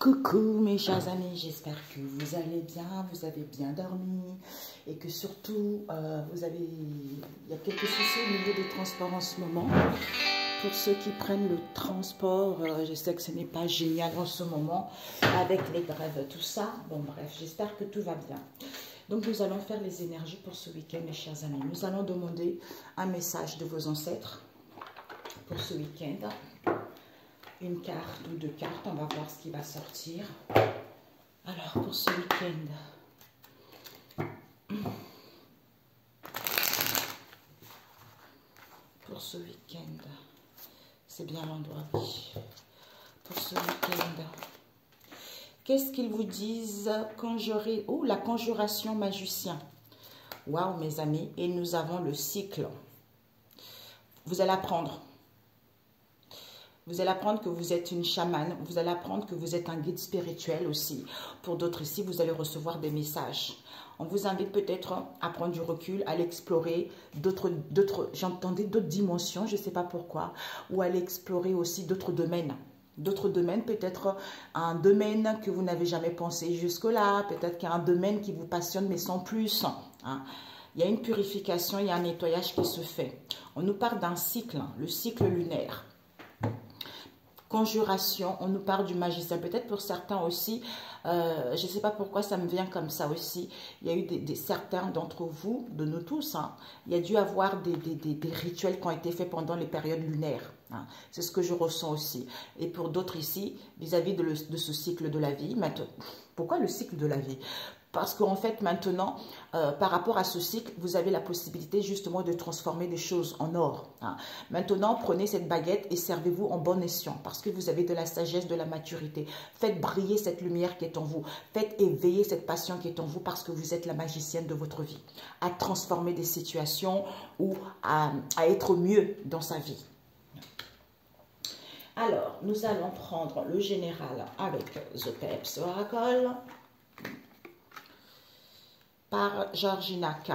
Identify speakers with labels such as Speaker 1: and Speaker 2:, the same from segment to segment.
Speaker 1: Coucou mes chers amis, j'espère que vous allez bien, vous avez bien dormi et que surtout il y a quelques soucis au niveau des transports en ce moment. Pour ceux qui prennent le transport, je sais que ce n'est pas génial en ce moment avec les grèves, tout ça. Bon bref, j'espère que tout va bien. Donc nous allons faire les énergies pour ce week-end mes chers amis. Nous allons demander un message de vos ancêtres pour ce week-end. Une carte ou deux cartes, on va voir ce qui va sortir. Alors, pour ce week-end, c'est bien l'endroit, oui. Pour ce week-end, qu'est-ce qu'ils vous disent? Conjurer, oh, la conjuration magicien. Waouh, mes amis, et nous avons le cycle. Vous allez apprendre. Vous allez apprendre que vous êtes une chamane. Vous allez apprendre que vous êtes un guide spirituel aussi. Pour d'autres ici, vous allez recevoir des messages. On vous invite peut-être à prendre du recul, à l'explorer, j'entendais d'autres dimensions, je ne sais pas pourquoi, ou à l'explorer aussi d'autres domaines. D'autres domaines, peut-être un domaine que vous n'avez jamais pensé jusque-là, peut-être qu'il y a un domaine qui vous passionne mais sans plus. Hein. Il y a une purification, il y a un nettoyage qui se fait. On nous parle d'un cycle, le cycle lunaire. Conjuration, on nous parle du magicien. Peut-être pour certains aussi, je ne sais pas pourquoi ça me vient comme ça aussi. Il y a eu certains d'entre vous, de nous tous, hein, il y a dû avoir des rituels qui ont été faits pendant les périodes lunaires. Hein. C'est ce que je ressens aussi. Et pour d'autres ici, vis-à-vis de ce cycle de la vie, pourquoi le cycle de la vie ? Parce qu'en fait, maintenant, par rapport à ce cycle, vous avez la possibilité justement de transformer des choses en or. Hein. Maintenant, prenez cette baguette et servez-vous en bon escient parce que vous avez de la sagesse, de la maturité. Faites briller cette lumière qui est en vous. Faites éveiller cette passion qui est en vous parce que vous êtes la magicienne de votre vie. À transformer des situations ou à être mieux dans sa vie. Alors, nous allons prendre le général avec The Peps Oracle. Par Georgina K.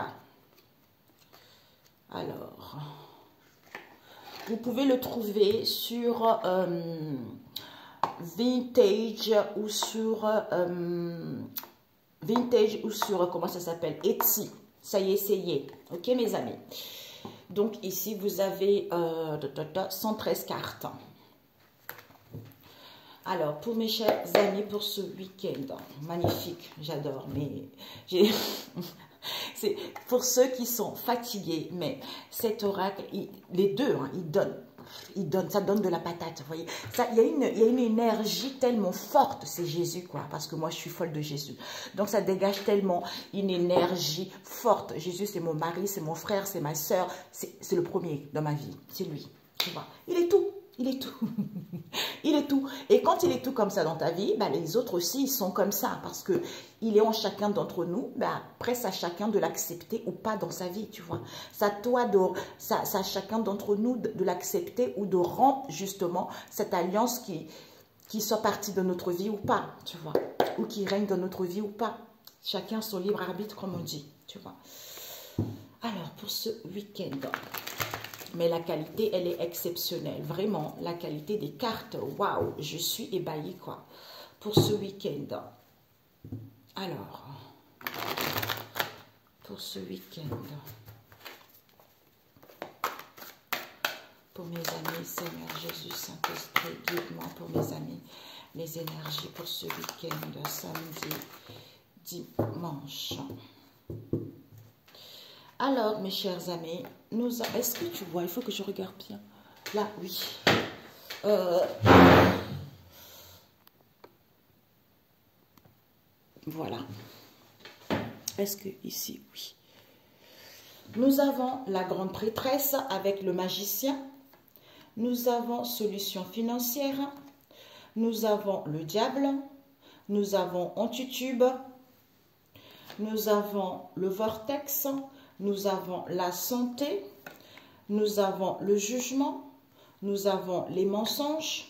Speaker 1: Alors, vous pouvez le trouver sur Vintage ou sur comment ça s'appelle, Etsy. Ça y est, essayez. Ok, mes amis. Donc, ici, vous avez 113 cartes. Alors, pour mes chers amis, pour ce week-end, magnifique, j'adore, mais c'est pour ceux qui sont fatigués, mais cet oracle, les deux, hein, ça donne de la patate, vous voyez. Il y a une énergie tellement forte, c'est Jésus, quoi, parce que moi, je suis folle de Jésus. Donc, ça dégage tellement une énergie forte. Jésus, c'est mon mari, c'est mon frère, c'est ma soeur, c'est le premier dans ma vie, c'est lui, tu vois. Il est tout. Il est tout. Il est tout. Et quand il est tout comme ça dans ta vie, bah, les autres aussi, ils sont comme ça. Parce qu'il est en chacun d'entre nous. Bah, après, c'est à chacun de l'accepter ou pas dans sa vie, tu vois. C'est à chacun d'entre nous de l'accepter ou de rendre justement cette alliance qui soit partie de notre vie ou pas, tu vois. Ou qui règne dans notre vie ou pas. Chacun son libre arbitre, comme on dit, tu vois. Alors, pour ce week-end... Mais la qualité, elle est exceptionnelle. Vraiment, la qualité des cartes, waouh, je suis ébahie, quoi. Pour ce week-end. Alors, pour ce week-end. Pour mes amis, Seigneur Jésus, Saint-Esprit, guide-moi pour mes amis. Les énergies pour ce week-end, samedi, dimanche. Alors, mes chers amis, est-ce que tu vois? Il faut que je regarde bien. Là, oui. Voilà. Est-ce que ici, oui. Nous avons la grande prêtresse avec le magicien. Nous avons solution financière. Nous avons le diable. Nous avons Antitube. Nous avons le vortex. Nous avons la santé, nous avons le jugement, nous avons les mensonges,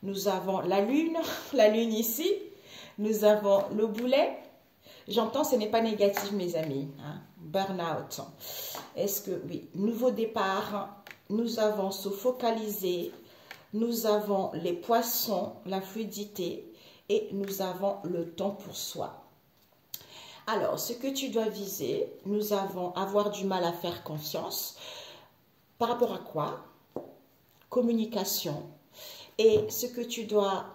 Speaker 1: nous avons la lune ici, nous avons le boulet. J'entends, ce n'est pas négatif, mes amis. Hein? Burn-out. Est-ce que, oui, nouveau départ, nous avons se focaliser, nous avons les poissons, la fluidité, et nous avons le temps pour soi. Alors, ce que tu dois viser, nous avons avoir du mal à faire confiance. Par rapport à quoi? Communication. Et ce que tu dois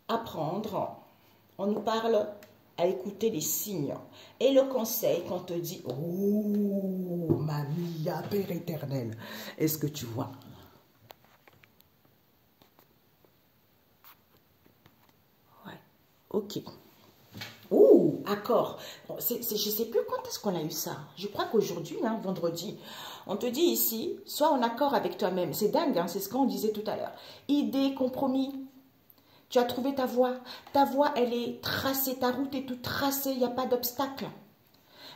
Speaker 1: apprendre, on nous parle à écouter les signes. Et le conseil qu'on te dit, oh, Maria, Père éternel, est-ce que tu vois? Ouais, ok. Oh, accord. Je ne sais plus quand est-ce qu'on a eu ça. Je crois qu'aujourd'hui, hein, vendredi, on te dit ici, sois en accord avec toi-même. C'est dingue, hein, c'est ce qu'on disait tout à l'heure. Idée, compromis. Tu as trouvé ta voie. Ta voie, elle est tracée. Ta route est toute tracée. Il n'y a pas d'obstacle.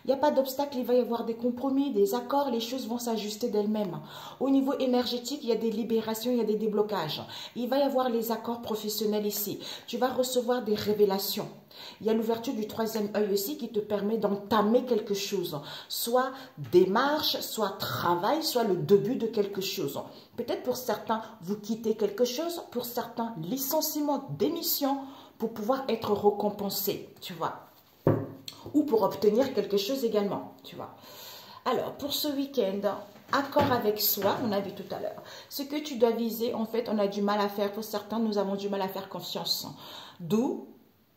Speaker 1: Il n'y a pas d'obstacle, il va y avoir des compromis, des accords, les choses vont s'ajuster d'elles-mêmes. Au niveau énergétique, il y a des libérations, il y a des déblocages. Il va y avoir les accords professionnels ici. Tu vas recevoir des révélations. Il y a l'ouverture du troisième œil aussi qui te permet d'entamer quelque chose. Soit démarche, soit travail, soit le début de quelque chose. Peut-être pour certains, vous quittez quelque chose. Pour certains, licenciement, démission pour pouvoir être récompensé, tu vois. Ou pour obtenir quelque chose également, tu vois. Alors, pour ce week-end, accord avec soi, on a vu tout à l'heure. Ce que tu dois viser, en fait, on a du mal à faire. Pour certains, nous avons du mal à faire confiance. D'où,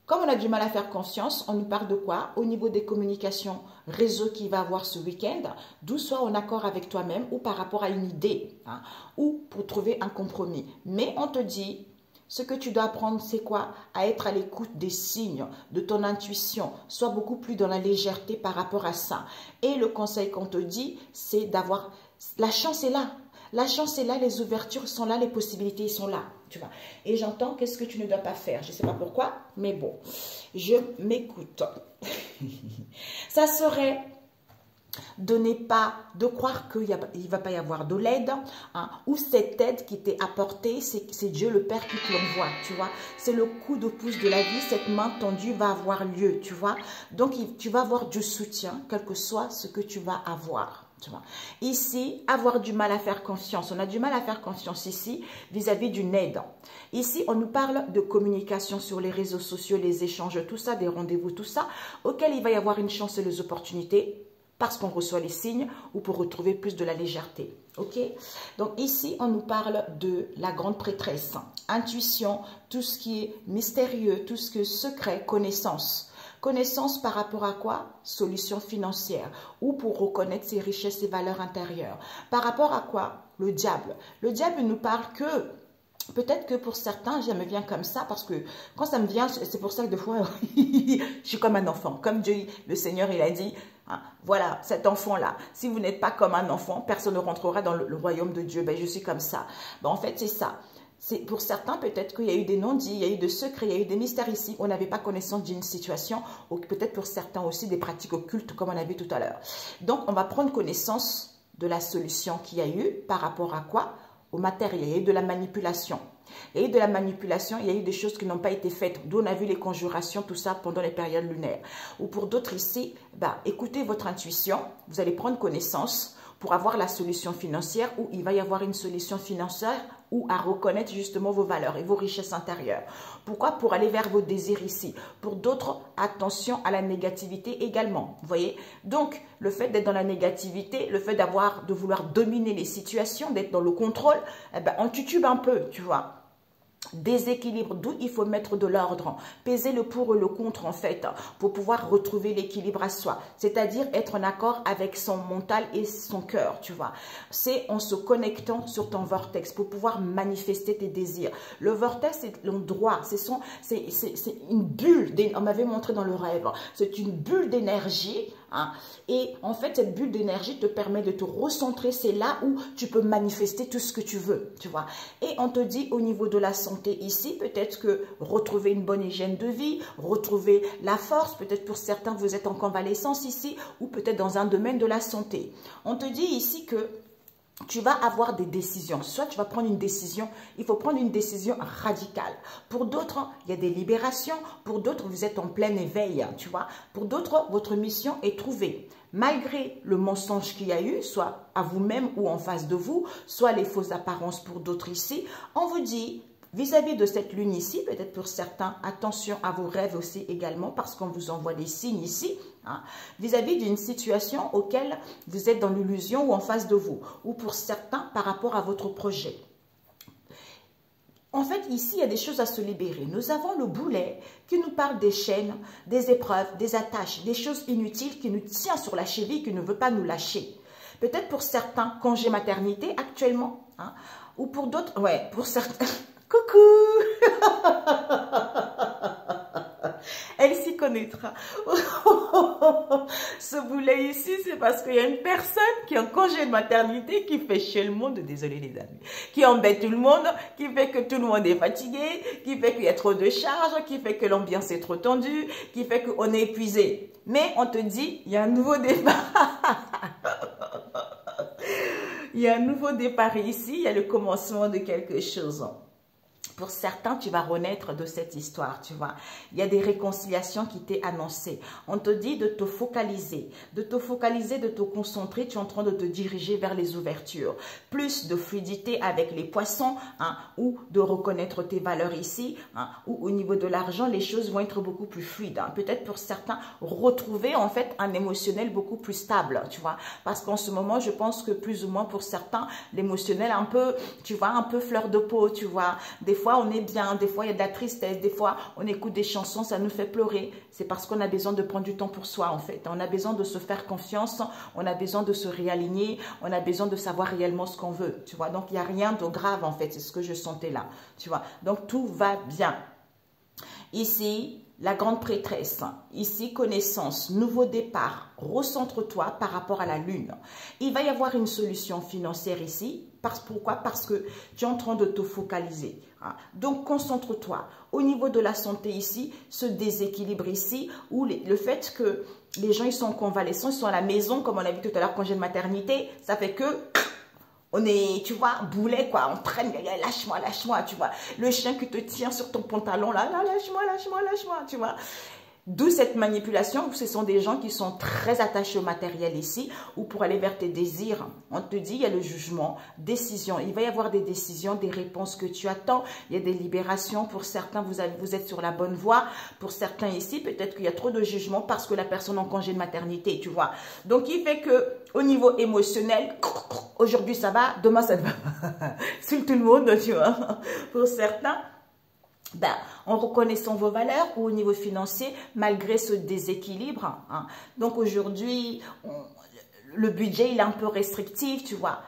Speaker 1: comme on a du mal à faire confiance, on nous parle de quoi? Au niveau des communications, réseau qu'il va avoir ce week-end, d'où soit en accord avec toi-même ou par rapport à une idée, hein, ou pour trouver un compromis. Mais on te dit... Ce que tu dois apprendre, c'est quoi? À être à l'écoute des signes, de ton intuition. Sois beaucoup plus dans la légèreté par rapport à ça. Et le conseil qu'on te dit, c'est d'avoir... La chance est là. La chance est là, les ouvertures sont là, les possibilités sont là. Tu vois. Et j'entends qu'est-ce que tu ne dois pas faire. Je ne sais pas pourquoi, mais bon, je m'écoute. Ça serait... de croire qu'il ne va pas y avoir de l'aide, hein, ou cette aide qui t'est apportée, c'est Dieu le Père qui te l'envoie, tu vois. C'est le coup de pouce de la vie, cette main tendue va avoir lieu, tu vois. Donc, tu vas avoir du soutien, quel que soit ce que tu vas avoir. Tu vois. Ici, avoir du mal à faire confiance. On a du mal à faire confiance ici vis-à-vis d'une aide. Ici, on nous parle de communication sur les réseaux sociaux, les échanges, tout ça, des rendez-vous, tout ça, auquel il va y avoir une chance et les opportunités parce qu'on reçoit les signes ou pour retrouver plus de la légèreté. Ok? Donc ici, on nous parle de la grande prêtresse. Intuition, tout ce qui est mystérieux, tout ce qui est secret, connaissance. Connaissance par rapport à quoi? Solution financière ou pour reconnaître ses richesses et valeurs intérieures. Par rapport à quoi? Le diable. Le diable nous parle que... Peut-être que pour certains, ça me vient comme ça, parce que quand ça me vient, c'est pour ça que des fois, je suis comme un enfant. Comme Dieu, le Seigneur, il a dit, hein, voilà, cet enfant-là, si vous n'êtes pas comme un enfant, personne ne rentrera dans le royaume de Dieu. Ben, je suis comme ça. Ben, en fait, c'est ça. Pour certains, peut-être qu'il y a eu des non-dits, il y a eu des secrets, il y a eu des mystères ici. On n'avait pas connaissance d'une situation, ou peut-être pour certains aussi des pratiques occultes, comme on a vu tout à l'heure. Donc, on va prendre connaissance de la solution qu'il y a eu par rapport à quoi? Au matériel, il y a eu de la manipulation. Il y a eu de la manipulation, il y a eu des choses qui n'ont pas été faites. D'où on a vu les conjurations, tout ça pendant les périodes lunaires. Ou pour d'autres ici, écoutez votre intuition, vous allez prendre connaissance pour avoir la solution financière où il va y avoir une solution financière ou à reconnaître justement vos valeurs et vos richesses intérieures. Pourquoi? Pour aller vers vos désirs ici. Pour d'autres, attention à la négativité également. Vous voyez? Donc, le fait d'être dans la négativité, le fait de vouloir dominer les situations, d'être dans le contrôle, on titube un peu, tu vois. Déséquilibre, d'où il faut mettre de l'ordre, peser le pour et le contre en fait, pour pouvoir retrouver l'équilibre à soi, c'est-à-dire être en accord avec son mental et son cœur, tu vois. C'est en se connectant sur ton vortex pour pouvoir manifester tes désirs. Le vortex, c'est l'endroit, c'est une bulle, on m'avait montré dans le rêve, c'est une bulle d'énergie. Hein. Et en fait, cette bulle d'énergie te permet de te recentrer. C'est là où tu peux manifester tout ce que tu veux, tu vois. Et on te dit au niveau de la santé ici, peut-être que retrouver une bonne hygiène de vie, retrouver la force. Peut-être pour certains, vous êtes en convalescence ici ou peut-être dans un domaine de la santé. On te dit ici que tu vas avoir des décisions. Soit tu vas prendre une décision, il faut prendre une décision radicale. Pour d'autres, il y a des libérations. Pour d'autres, vous êtes en plein éveil, tu vois. Pour d'autres, votre mission est trouvée. Malgré le mensonge qu'il y a eu, soit à vous-même ou en face de vous, soit les fausses apparences pour d'autres ici, on vous dit, vis-à-vis de cette lune ici, peut-être pour certains, attention à vos rêves aussi également, parce qu'on vous envoie des signes ici, hein, vis-à-vis d'une situation auquel vous êtes dans l'illusion ou en face de vous, ou pour certains par rapport à votre projet. En fait, ici, il y a des choses à se libérer. Nous avons le boulet qui nous parle des chaînes, des épreuves, des attaches, des choses inutiles qui nous tient sur la cheville, qui ne veut pas nous lâcher. Peut-être pour certains, congé maternité actuellement, hein, ou pour d'autres, ouais, pour certains... Coucou. Elle s'y connaîtra. Ce boulet ici, c'est parce qu'il y a une personne qui est en congé de maternité qui fait chier le monde, désolé les amis, qui embête tout le monde, qui fait que tout le monde est fatigué, qui fait qu'il y a trop de charges, qui fait que l'ambiance est trop tendue, qui fait qu'on est épuisé. Mais on te dit, il y a un nouveau départ. Il y a un nouveau départ ici, il y a le commencement de quelque chose. Pour certains, tu vas renaître de cette histoire, tu vois. Il y a des réconciliations qui t'est annoncées. On te dit de te focaliser, de te concentrer. Tu es en train de te diriger vers les ouvertures. Plus de fluidité avec les poissons, hein, ou de reconnaître tes valeurs ici, hein, ou au niveau de l'argent, les choses vont être beaucoup plus fluides. Hein. Peut-être pour certains, retrouver en fait un émotionnel beaucoup plus stable, tu vois. Parce qu'en ce moment, je pense que plus ou moins pour certains, l'émotionnel un peu, tu vois, un peu fleur de peau, tu vois. Des fois, on est bien, des fois il y a de la tristesse, des fois on écoute des chansons, ça nous fait pleurer. C'est parce qu'on a besoin de prendre du temps pour soi en fait. On a besoin de se faire confiance, on a besoin de se réaligner, on a besoin de savoir réellement ce qu'on veut, tu vois. Donc il n'y a rien de grave en fait, c'est ce que je sentais là, tu vois. Donc tout va bien. Ici, la grande prêtresse, ici connaissance, nouveau départ, recentre-toi par rapport à la lune. Il va y avoir une solution financière ici. Pourquoi? Parce que tu es en train de te focaliser. Hein. Donc, concentre-toi. Au niveau de la santé ici, ce déséquilibre ici, ou le fait que les gens ils sont en convalescence, ils sont à la maison, comme on a vu tout à l'heure, congé de maternité, ça fait que on est, tu vois, boulet, quoi, on traîne, lâche-moi, lâche-moi, tu vois. Le chien qui te tient sur ton pantalon, là, lâche-moi, lâche-moi, lâche-moi, tu vois. D'où cette manipulation, où ce sont des gens qui sont très attachés au matériel ici, ou pour aller vers tes désirs. On te dit, il y a le jugement, décision. Il va y avoir des décisions, des réponses que tu attends. Il y a des libérations. Pour certains, vous êtes sur la bonne voie. Pour certains ici, peut-être qu'il y a trop de jugement parce que la personne est en congé de maternité, tu vois. Donc, il fait que au niveau émotionnel, aujourd'hui ça va, demain ça va. Sur tout le monde, tu vois. Pour certains, ben, en reconnaissant vos valeurs, ou au niveau financier, malgré ce déséquilibre. Hein. Donc aujourd'hui, le budget il est un peu restrictif, tu vois.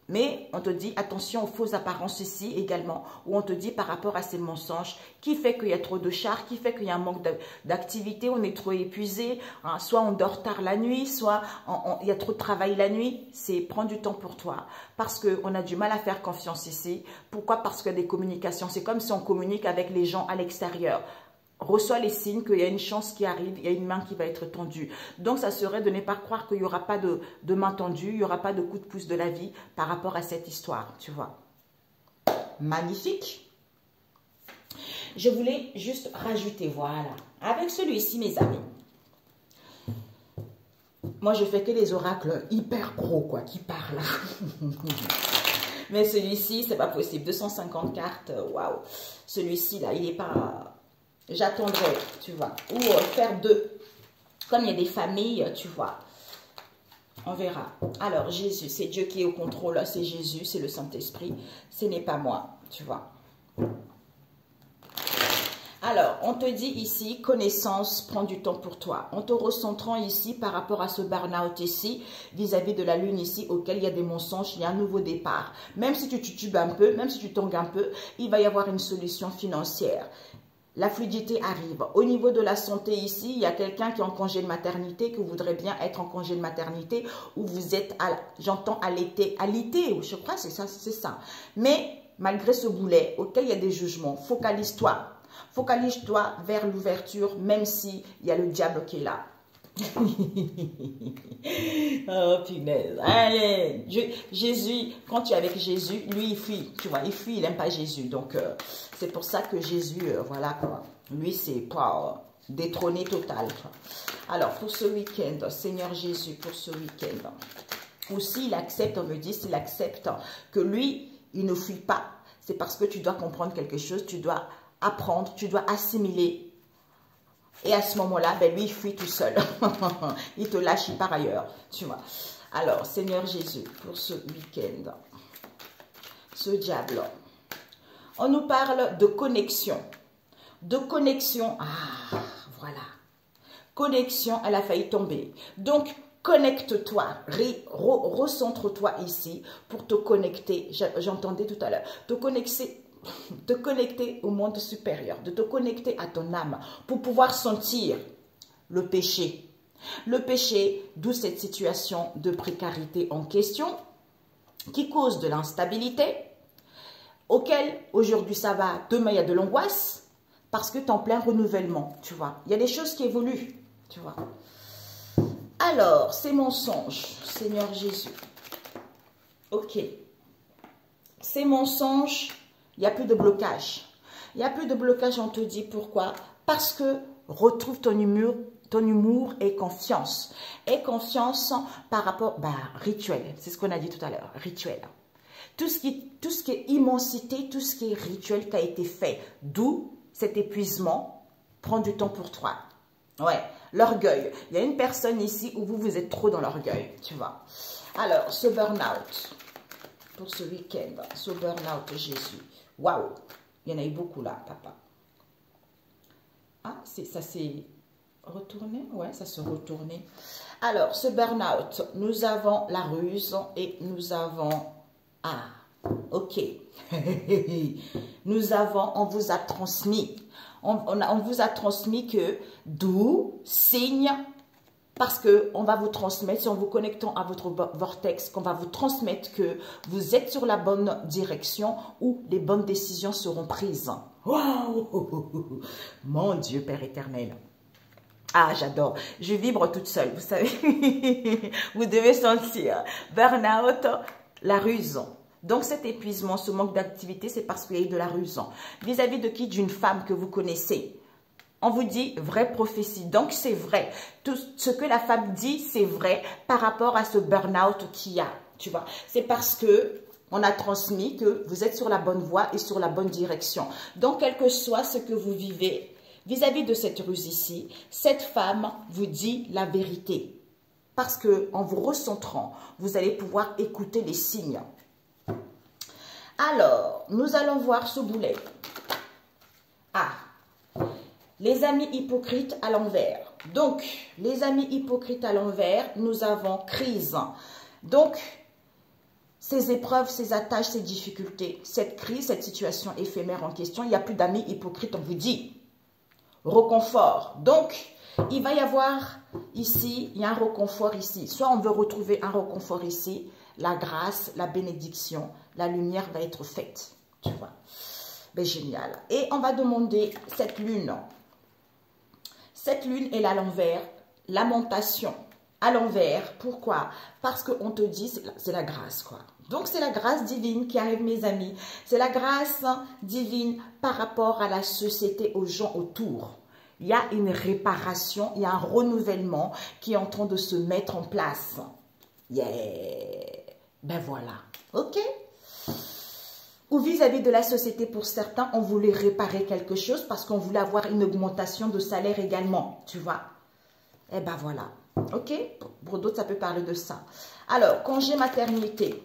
Speaker 1: Mais on te dit attention aux fausses apparences ici également, où on te dit par rapport à ces mensonges, qui fait qu'il y a trop de charges, qui fait qu'il y a un manque d'activité, on est trop épuisé, hein, soit on dort tard la nuit, soit il y a trop de travail la nuit. C'est prendre du temps pour toi, parce qu'on a du mal à faire confiance ici. Pourquoi? Parce qu'il y a des communications, c'est comme si on communique avec les gens à l'extérieur. Reçoit les signes qu'il y a une chance qui arrive, il y a une main qui va être tendue. Donc, ça serait de ne pas croire qu'il n'y aura pas de main tendue, il n'y aura pas de coup de pouce de la vie par rapport à cette histoire, tu vois. Magnifique. Je voulais juste rajouter, voilà, avec celui-ci, mes amis. Moi, je fais que les oracles hyper gros, quoi, qui parlent. Mais celui-ci, c'est pas possible. 250 cartes, waouh. Celui-ci, là, il n'est pas... J'attendrai, tu vois. Ou faire deux. Comme il y a des familles, tu vois. On verra. Alors, Jésus, c'est Dieu qui est au contrôle. C'est Jésus, c'est le Saint-Esprit. Ce n'est pas moi, tu vois. Alors, on te dit ici, connaissance, prends du temps pour toi. En te recentrant ici par rapport à ce burn-out ici, vis-à-vis de la lune ici, auquel il y a des mensonges, il y a un nouveau départ. Même si tu titubes un peu, même si tu tangues un peu, il va y avoir une solution financière. La fluidité arrive. Au niveau de la santé ici, il y a quelqu'un qui est en congé de maternité, qui voudrait bien être en congé de maternité, où vous êtes, j'entends alité, je crois c'est ça, c'est ça. Mais malgré ce boulet auquel il y a des jugements, focalise-toi. Focalise-toi vers l'ouverture, même s'il y a le diable qui est là. Oh punaise. Allez, Jésus, quand tu es avec Jésus, lui il fuit, tu vois, il fuit, il n'aime pas Jésus. Donc c'est pour ça que Jésus, voilà quoi, lui c'est pas détrôné total. Alors pour ce week-end, Seigneur Jésus, pour ce week-end, ou s'il accepte, on me dit, s'il accepte que lui, il ne fuit pas. c'est parce que tu dois comprendre quelque chose, tu dois apprendre, tu dois assimiler. Et à ce moment-là, ben lui, il fuit tout seul. Il te lâche, il part ailleurs, tu vois. Alors, Seigneur Jésus, pour ce week-end, ce diable, on nous parle de connexion. De connexion, ah, voilà. Connexion, elle a failli tomber. Donc, connecte-toi, recentre-toi ici pour te connecter. J'entendais tout à l'heure, te connecter au monde supérieur, de te connecter à ton âme pour pouvoir sentir le péché. Le péché, d'où cette situation de précarité en question qui cause de l'instabilité, auquel aujourd'hui ça va, demain il y a de l'angoisse parce que tu es en plein renouvellement, tu vois. Il y a des choses qui évoluent, tu vois. Alors, ces mensonges, Seigneur Jésus. Ok. Ces mensonges, il n'y a plus de blocage. Il n'y a plus de blocage, on te dit pourquoi? Parce que retrouve ton humour et confiance. Et confiance par rapport, rituel. C'est ce qu'on a dit tout à l'heure, rituel. Tout ce qui est immensité, tout ce qui est rituel qui a été fait, d'où cet épuisement, prends du temps pour toi. Ouais, l'orgueil. Il y a une personne ici où vous êtes trop dans l'orgueil, tu vois. Alors, ce burn-out, pour ce week-end, ce burn-out, Jésus. Waouh, il y en a eu beaucoup là, papa. Ah, ça s'est retourné? Ouais, ça s'est retourné. Alors, ce burn-out, nous avons la ruse et nous avons... Ah, ok. Nous avons, on vous a transmis. On vous a transmis que d'où signe, parce qu'on va vous transmettre, si en vous connectant à votre vortex, qu'on va vous transmettre que vous êtes sur la bonne direction où les bonnes décisions seront prises. Wow! Mon Dieu, Père éternel. Ah, j'adore. Je vibre toute seule, vous savez. Vous devez sentir. Burn-out, la ruse. Donc cet épuisement, ce manque d'activité, c'est parce qu'il y a eu de la ruse. Vis-à-vis de qui? D'une femme que vous connaissez. On vous dit vraie prophétie. Donc c'est vrai. Tout ce que la femme dit, c'est vrai par rapport à ce burn-out qu'il y a. Tu vois, c'est parce que on a transmis que vous êtes sur la bonne voie et sur la bonne direction. Donc quel que soit ce que vous vivez, vis-à-vis de cette ruse ici, cette femme vous dit la vérité. Parce que en vous recentrant, vous allez pouvoir écouter les signes. Alors, nous allons voir ce boulet. Ah, les amis hypocrites à l'envers. Donc, les amis hypocrites à l'envers, nous avons crise. Donc, ces épreuves, ces attaches, ces difficultés, cette crise, cette situation éphémère en question, il n'y a plus d'amis hypocrites, on vous dit. Reconfort. Donc, il va y avoir ici, il y a un reconfort ici. Soit on veut retrouver un reconfort ici, la grâce, la bénédiction, la lumière va être faite. Tu vois. Ben, génial. Et on va demander cette lune. Cette lune est à l'envers. Lamentation. À l'envers. Pourquoi? Parce qu'on te dit, c'est la grâce, quoi. Donc, c'est la grâce divine qui arrive, mes amis. C'est la grâce divine par rapport à la société, aux gens autour. Il y a une réparation, il y a un renouvellement qui est en train de se mettre en place. Yeah! Ben voilà. Ok? Ou vis-à-vis de la société, pour certains, on voulait réparer quelque chose parce qu'on voulait avoir une augmentation de salaire également. Tu vois? Eh ben voilà. Ok? Pour d'autres, ça peut parler de ça. Alors, congé maternité.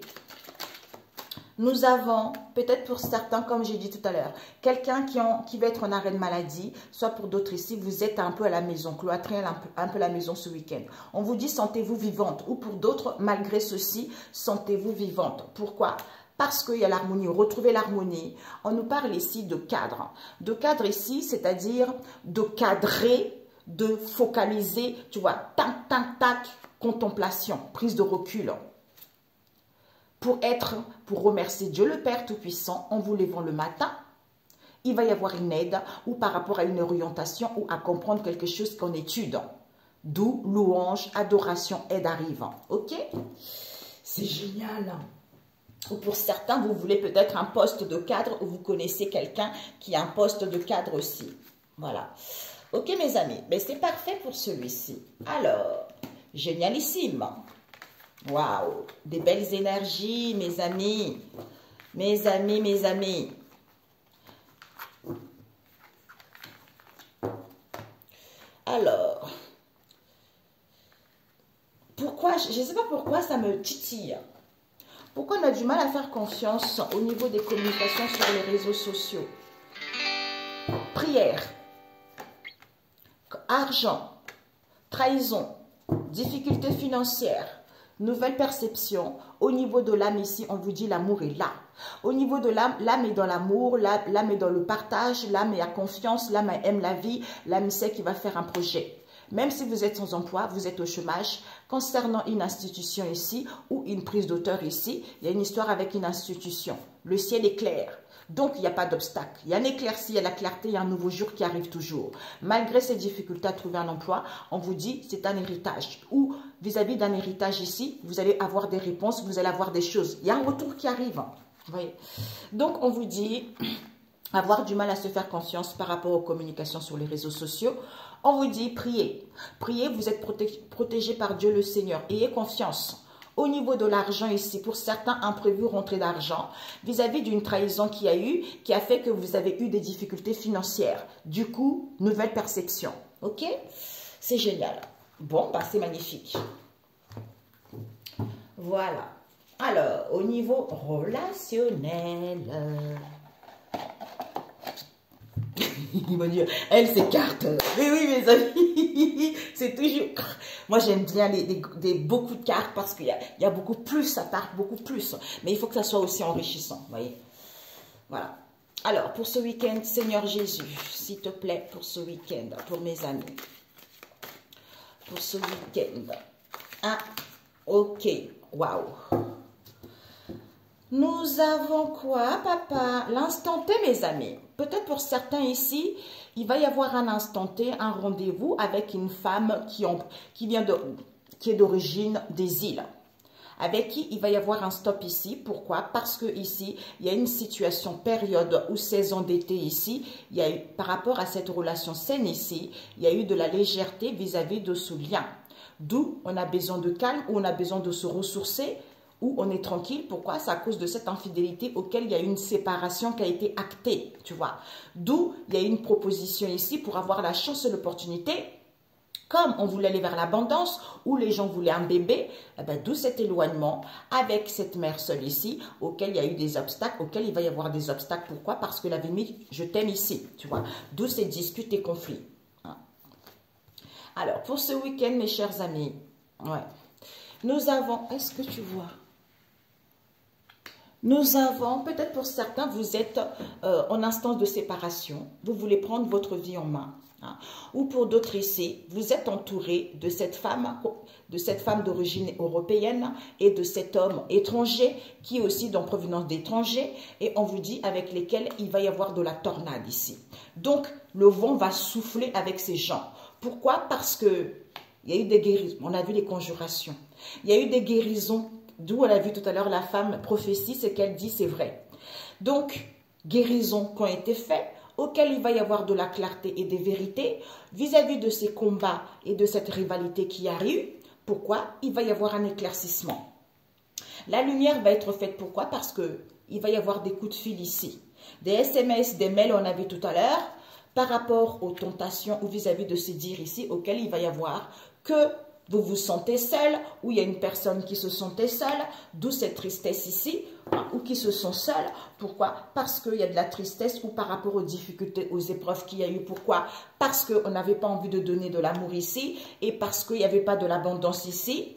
Speaker 1: Nous avons, peut-être pour certains, comme j'ai dit tout à l'heure, quelqu'un qui va être en arrêt de maladie, soit pour d'autres ici, vous êtes un peu à la maison, cloîtré un peu à la maison ce week-end. On vous dit, sentez-vous vivante. Ou pour d'autres, malgré ceci, sentez-vous vivante. Pourquoi? Parce qu'il y a l'harmonie, retrouvez l'harmonie. On nous parle ici de cadre. De cadre ici, c'est-à-dire de cadrer, de focaliser, tu vois, tac, tac, tac, contemplation, prise de recul. Pour remercier Dieu le Père Tout-Puissant en vous levant le matin, il va y avoir une aide ou par rapport à une orientation ou à comprendre quelque chose qu'en étude. D'où louange, adoration, aide arrive. Ok? C'est génial. Ou pour certains, vous voulez peut-être un poste de cadre ou vous connaissez quelqu'un qui a un poste de cadre aussi. Voilà. Ok mes amis, mais c'est parfait pour celui-ci. Alors, génialissime. Waouh, des belles énergies, mes amis. Mes amis, mes amis. Alors, pourquoi, je ne sais pas pourquoi ça me titille. Pourquoi on a du mal à faire confiance au niveau des communications sur les réseaux sociaux? Prière, argent, trahison, difficultés financières, nouvelle perception. Au niveau de l'âme ici, on vous dit l'amour est là. Au niveau de l'âme, l'âme est dans l'amour, l'âme est dans le partage, l'âme est à confiance, l'âme aime la vie, l'âme sait qu'il va faire un projet. Même si vous êtes sans emploi, vous êtes au chômage, concernant une institution ici ou une prise d'auteur ici, il y a une histoire avec une institution. Le ciel est clair. Donc, il n'y a pas d'obstacle. Il y a un éclairci, il y a la clarté, il y a un nouveau jour qui arrive toujours. Malgré ces difficultés à trouver un emploi, on vous dit c'est un héritage. Ou vis-à-vis d'un héritage ici, vous allez avoir des réponses, vous allez avoir des choses. Il y a un retour qui arrive. Vous voyez? Donc, on vous dit avoir du mal à se faire confiance par rapport aux communications sur les réseaux sociaux. On vous dit priez. Priez, vous êtes protégé par Dieu le Seigneur. Ayez confiance. Au niveau de l'argent ici, pour certains, imprévu rentrée d'argent, vis-à-vis d'une trahison qu'il y a eu, qui a fait que vous avez eu des difficultés financières. Du coup, nouvelle perception. Ok? C'est génial. Bon, bah, c'est magnifique. Voilà. Alors, au niveau relationnel... Il m'a dit, elle s'écarte. Mais oui, mes amis, c'est toujours... Moi, j'aime bien beaucoup de cartes parce qu'il y a beaucoup plus, ça part beaucoup plus. Mais il faut que ça soit aussi enrichissant, vous voyez. Voilà. Alors, pour ce week-end, Seigneur Jésus, s'il te plaît, pour ce week-end, pour mes amis. Pour ce week-end. Ah, ok. Waouh. Nous avons quoi, papa? L'instant T, mes amis. Peut-être pour certains ici, il va y avoir un instant T, un rendez-vous avec une femme qui est d'origine des îles. Avec qui il va y avoir un stop ici. Pourquoi? Parce que ici, il y a une situation, période ou saison d'été ici. Il y a eu, par rapport à cette relation saine ici, il y a eu de la légèreté vis-à-vis de ce lien. D'où on a besoin de calme, où on a besoin de se ressourcer, où on est tranquille. Pourquoi? C'est à cause de cette infidélité auquel il y a une séparation qui a été actée, tu vois. D'où il y a une proposition ici pour avoir la chance et l'opportunité, comme on voulait aller vers l'abondance, où les gens voulaient un bébé, eh ben, d'où cet éloignement avec cette mère seule ici, auquel il y a eu des obstacles, auquel il va y avoir des obstacles. Pourquoi? Parce que la avait mis « je t'aime » ici, tu vois. D'où ces disputes et conflits. Hein. Alors, pour ce week-end, mes chers amis, ouais, nous avons, est-ce que tu vois? Nous avons, peut-être pour certains, vous êtes en instance de séparation, vous voulez prendre votre vie en main. Hein. Ou pour d'autres ici, vous êtes entouré de cette femme d'origine européenne et de cet homme étranger qui est aussi en provenance d'étrangers et on vous dit avec lesquels il va y avoir de la tornade ici. Donc, le vent va souffler avec ces gens. Pourquoi? Parce que il y a eu des guérisons, on a vu les conjurations, il y a eu des guérisons. D'où on a vu tout à l'heure la femme prophétie, c'est qu'elle dit c'est vrai. Donc, guérisons qui ont été faites, auxquelles il va y avoir de la clarté et des vérités vis-à-vis de ces combats et de cette rivalité qui arrive. Pourquoi? Il va y avoir un éclaircissement. La lumière va être faite. Pourquoi? Parce qu'il va y avoir des coups de fil ici. Des SMS, des mails, on a vu tout à l'heure, par rapport aux tentations ou vis-à-vis de ces dires ici, auxquels il va y avoir que vous vous sentez seul, ou il y a une personne qui se sentait seule, d'où cette tristesse ici, ou qui se sont seuls. Pourquoi? Parce qu'il y a de la tristesse ou par rapport aux difficultés, aux épreuves qu'il y a eu. Pourquoi? Parce qu'on n'avait pas envie de donner de l'amour ici, et parce qu'il n'y avait pas de l'abondance ici,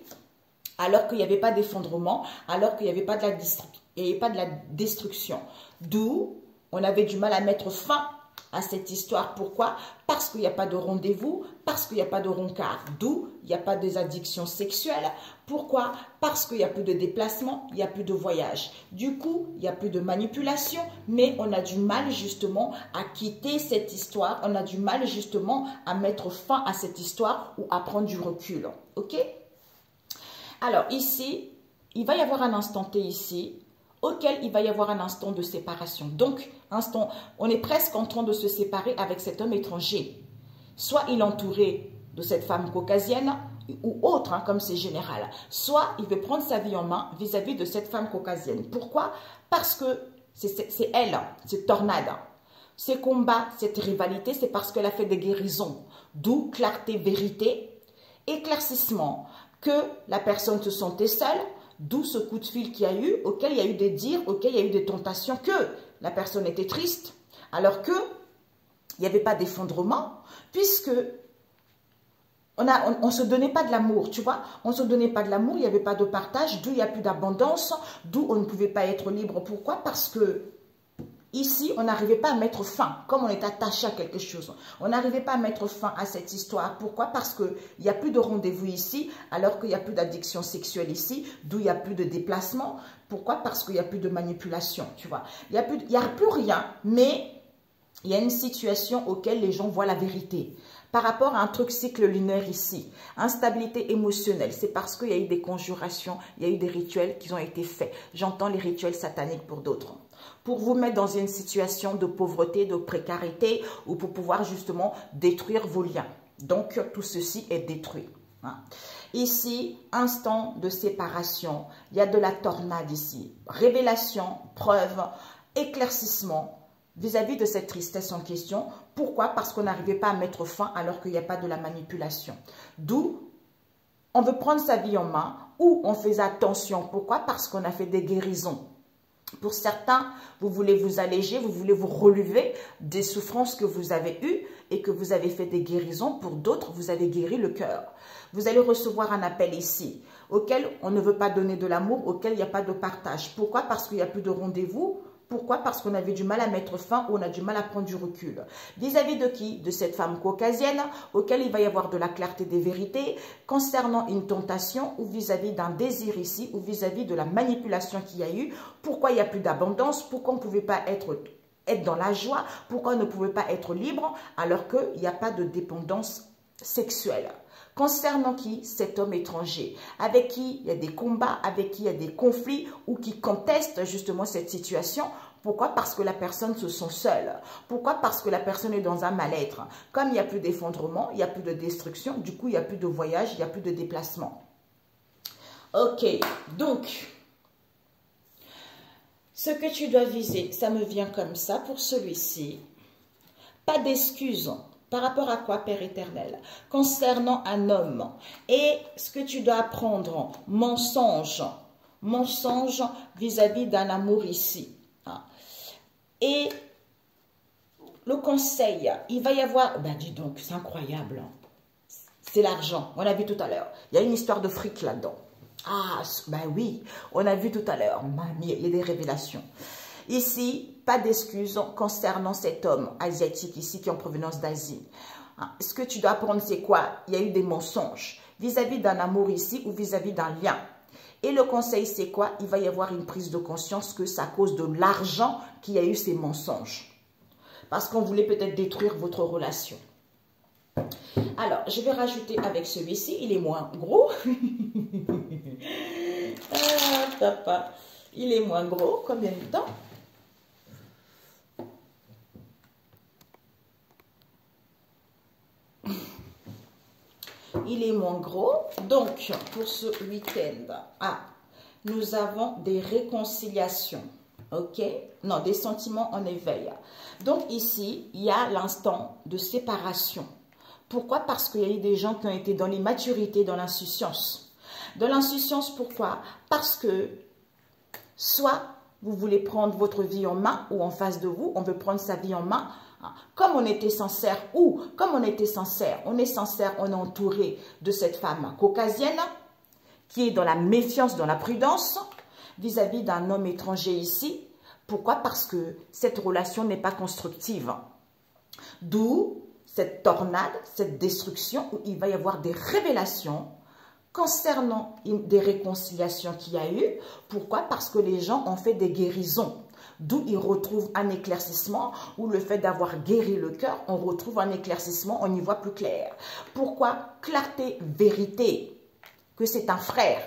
Speaker 1: alors qu'il n'y avait pas d'effondrement, alors qu'il n'y avait pas de la destruction. D'où on avait du mal à mettre fin à cette histoire. Pourquoi? Parce qu'il n'y a pas de rendez-vous, parce qu'il n'y a pas de rencard, d'où il n'y a pas des addictions sexuelles. Pourquoi? Parce qu'il n'y a plus de déplacement, il n'y a plus de voyage. Du coup, il n'y a plus de manipulation, mais on a du mal justement à quitter cette histoire, on a du mal justement à mettre fin à cette histoire ou à prendre du recul. Ok? Alors ici, il va y avoir un instant T ici, auquel il va y avoir un instant de séparation. Donc, on est presque en train de se séparer avec cet homme étranger. Soit il est entouré de cette femme caucasienne, ou autre, hein, comme c'est général. Soit il veut prendre sa vie en main vis-à-vis de cette femme caucasienne. Pourquoi? Parce que c'est elle, cette tornade. Ces combats, cette rivalité, c'est parce qu'elle a fait des guérisons. D'où clarté, vérité, éclaircissement. Que la personne se sentait seule, d'où ce coup de fil qu'il y a eu, auquel il y a eu des dires, auquel il y a eu des tentations, que la personne était triste, alors que il n'y avait pas d'effondrement, puisque on ne se donnait pas de l'amour, tu vois. On ne se donnait pas de l'amour, il n'y avait pas de partage, d'où il n'y a plus d'abondance, d'où on ne pouvait pas être libre. Pourquoi? Parce que ici, on n'arrivait pas à mettre fin, comme on est attaché à quelque chose. On n'arrivait pas à mettre fin à cette histoire. Pourquoi? Parce qu'il n'y a plus de rendez-vous ici, alors qu'il n'y a plus d'addiction sexuelle ici, d'où il n'y a plus de déplacement. Pourquoi? Parce qu'il n'y a plus de manipulation, tu vois. Il n'y a plus rien, mais il y a une situation auquel les gens voient la vérité. Par rapport à un truc cycle lunaire ici, instabilité émotionnelle, c'est parce qu'il y a eu des conjurations, il y a eu des rituels qui ont été faits. J'entends les rituels sataniques pour d'autres. Pour vous mettre dans une situation de pauvreté, de précarité, ou pour pouvoir justement détruire vos liens. Donc, tout ceci est détruit. Hein. Ici, instant de séparation, il y a de la tornade ici. Révélation, preuve, éclaircissement vis-à-vis de cette tristesse en question. Pourquoi? Parce qu'on n'arrivait pas à mettre fin alors qu'il n'y a pas de la manipulation. D'où on veut prendre sa vie en main ou on fait attention. Pourquoi? Parce qu'on a fait des guérisons. Pour certains, vous voulez vous alléger, vous voulez vous relever des souffrances que vous avez eues et que vous avez fait des guérisons. Pour d'autres, vous avez guéri le cœur. Vous allez recevoir un appel ici, auquel on ne veut pas donner de l'amour, auquel il n'y a pas de partage. Pourquoi? Parce qu'il n'y a plus de rendez-vous. Pourquoi? Parce qu'on avait du mal à mettre fin ou on a du mal à prendre du recul. Vis-à-vis de qui? De cette femme caucasienne, auquel il va y avoir de la clarté des vérités, concernant une tentation ou vis-à-vis d'un désir ici, ou vis-à-vis de la manipulation qu'il y a eu. Pourquoi il n'y a plus d'abondance? Pourquoi on ne pouvait pas être dans la joie? Pourquoi on ne pouvait pas être libre alors qu'il n'y a pas de dépendance sexuelle? Concernant qui? Cet homme étranger, avec qui il y a des combats, avec qui il y a des conflits ou qui contestent justement cette situation. Pourquoi? Parce que la personne se sent seule. Pourquoi? Parce que la personne est dans un mal-être. Comme il n'y a plus d'effondrement, il n'y a plus de destruction, du coup il n'y a plus de voyage, il n'y a plus de déplacement. Ok, donc, ce que tu dois viser, ça me vient comme ça pour celui-ci. Pas d'excuses. Par rapport à quoi, Père éternel? Concernant un homme. Et ce que tu dois apprendre, mensonge. Mensonge vis-à-vis d'un amour ici. Et le conseil, il va y avoir... Ben dis donc, c'est incroyable. C'est l'argent, on l'a vu tout à l'heure. Il y a une histoire de fric là-dedans. Ah, ben oui, on a vu tout à l'heure. Il y a des révélations. Ici, pas d'excuses concernant cet homme asiatique ici qui est en provenance d'Asie. Ce que tu dois apprendre, c'est quoi? Il y a eu des mensonges vis-à-vis d'un amour ici ou vis-à-vis d'un lien. Et le conseil, c'est quoi? Il va y avoir une prise de conscience que c'est à cause de l'argent qu'il y a eu ces mensonges. Parce qu'on voulait peut-être détruire votre relation. Alors, je vais rajouter avec celui-ci, il est moins gros. Ah, papa, il est moins gros, combien de temps? Il est moins gros. Donc, pour ce week-end, nous avons des réconciliations. Ok? Non, des sentiments en éveil. Donc, ici, il y a l'instant de séparation. Pourquoi? Parce qu'il y a eu des gens qui ont été dans l'immaturité, dans l'insouciance. Dans l'insouciance, pourquoi? Parce que soit vous voulez prendre votre vie en main ou en face de vous, on veut prendre sa vie en main. Comme on était sincère ou comme on était sincère, on est sincère, on est entouré de cette femme caucasienne qui est dans la méfiance, dans la prudence vis-à-vis d'un homme étranger ici. Pourquoi? Parce que cette relation n'est pas constructive. D'où cette tornade, cette destruction où il va y avoir des révélations concernant des réconciliations qu'il y a eu. Pourquoi? Parce que les gens ont fait des guérisons. D'où ils retrouvent un éclaircissement, ou le fait d'avoir guéri le cœur, on retrouve un éclaircissement, on y voit plus clair. Pourquoi? Clarté, vérité, que c'est un frère.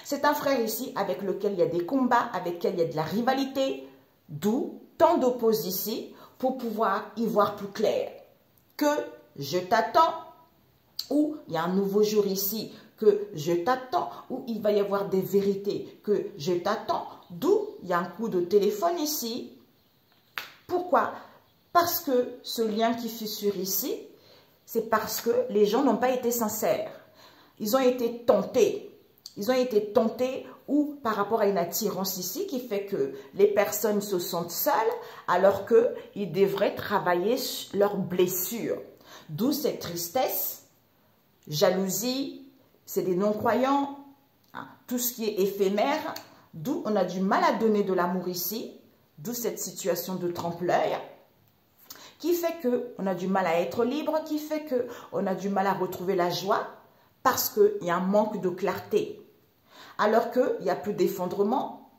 Speaker 1: C'est un frère ici avec lequel il y a des combats, avec lequel il y a de la rivalité, d'où tant d'oppose ici pour pouvoir y voir plus clair. Que je t'attends ou il y a un nouveau jour ici que je t'attends, ou il va y avoir des vérités que je t'attends, d'où il y a un coup de téléphone ici. Pourquoi? Parce que ce lien qui fissure ici, c'est parce que les gens n'ont pas été sincères. Ils ont été tentés. Ils ont été tentés ou par rapport à une attirance ici qui fait que les personnes se sentent seules alors qu'ils devraient travailler leurs blessures. D'où cette tristesse, jalousie, c'est des non-croyants, hein, tout ce qui est éphémère, d'où on a du mal à donner de l'amour ici, d'où cette situation de trompe-l'œil, qui fait qu'on a du mal à être libre, qui fait qu'on a du mal à retrouver la joie, parce qu'il y a un manque de clarté. Alors qu'il n'y a plus d'effondrement,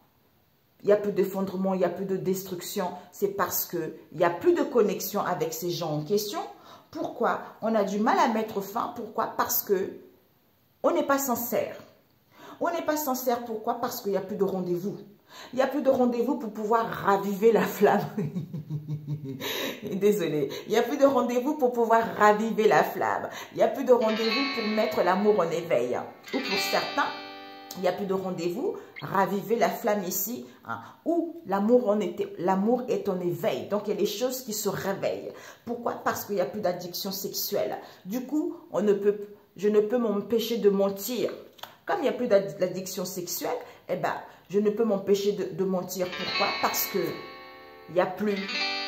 Speaker 1: il n'y a plus d'effondrement, il n'y a plus de destruction, c'est parce qu'il n'y a plus de connexion avec ces gens en question. Pourquoi? On a du mal à mettre fin. Pourquoi? Parce qu'on n'est pas sincère. On n'est pas sincère, pourquoi? Parce qu'il n'y a plus de rendez-vous. Il n'y a plus de rendez-vous pour pouvoir raviver la flamme. Désolée. Il n'y a plus de rendez-vous pour pouvoir raviver la flamme. Il n'y a plus de rendez-vous pour mettre l'amour en éveil. Ou pour certains, il n'y a plus de rendez-vous, raviver la flamme ici, hein, où l'amour est en éveil. Donc, il y a des choses qui se réveillent. Pourquoi? Parce qu'il n'y a plus d'addiction sexuelle. Du coup, je ne peux m'empêcher de mentir. Comme il n'y a plus d'addiction sexuelle, eh ben, je ne peux m'empêcher de mentir. Pourquoi? Parce que il n'y a plus